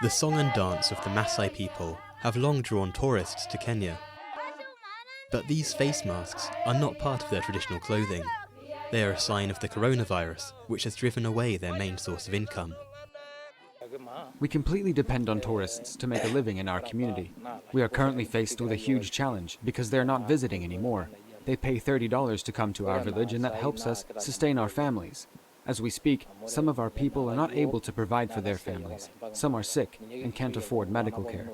The song and dance of the Maasai people have long drawn tourists to Kenya. But these face masks are not part of their traditional clothing. They are a sign of the coronavirus, which has driven away their main source of income. We completely depend on tourists to make a living in our community. We are currently faced with a huge challenge because they're not visiting anymore. They pay $30 to come to our village, and that helps us sustain our families. As we speak, some of our people are not able to provide for their families. Some are sick and can't afford medical care.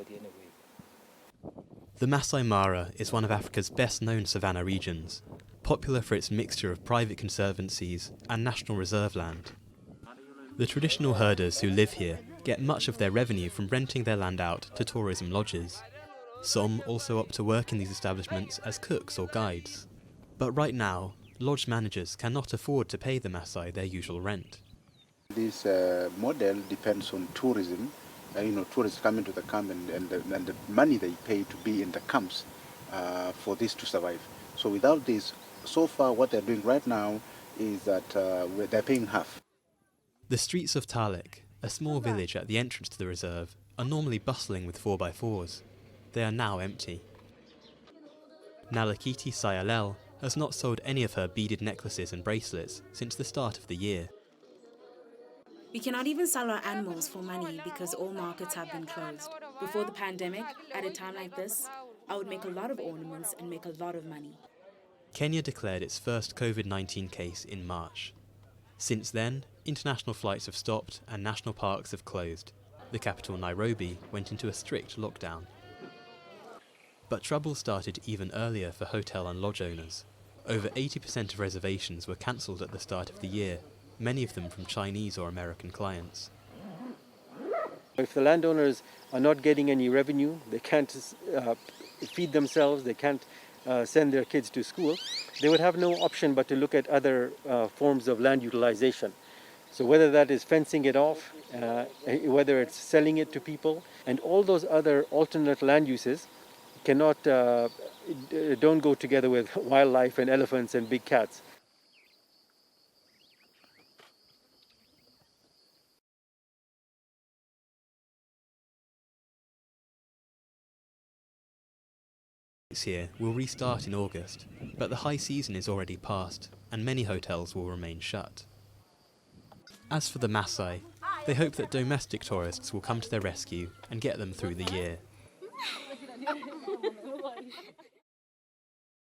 The Masai Mara is one of Africa's best-known savanna regions, popular for its mixture of private conservancies and national reserve land. The traditional herders who live here get much of their revenue from renting their land out to tourism lodges. Some also opt to work in these establishments as cooks or guides. But right now, lodge managers cannot afford to pay the Maasai their usual rent. This model depends on tourism. Tourists come into the camp and the money they pay to be in the camps for this to survive. So without this, so far what they're doing right now is that they're paying half. The streets of Talek, a small village at the entrance to the reserve, are normally bustling with 4x4s. They are now empty. Nalakiti Sayalel has not sold any of her beaded necklaces and bracelets since the start of the year. We cannot even sell our animals for money because all markets have been closed. Before the pandemic, at a time like this, I would make a lot of ornaments and make a lot of money. Kenya declared its first COVID-19 case in March. Since then, international flights have stopped and national parks have closed. The capital, Nairobi, went into a strict lockdown. But trouble started even earlier for hotel and lodge owners. Over 80% of reservations were cancelled at the start of the year, many of them from Chinese or American clients. If the landowners are not getting any revenue, they can't feed themselves, they can't send their kids to school, they would have no option but to look at other forms of land utilization. So whether that is fencing it off, whether it's selling it to people, and all those other alternate land uses don't go together with wildlife and elephants and big cats. Here will restart in August, but the high season is already past and many hotels will remain shut. As for the Maasai, they hope that domestic tourists will come to their rescue and get them through the year.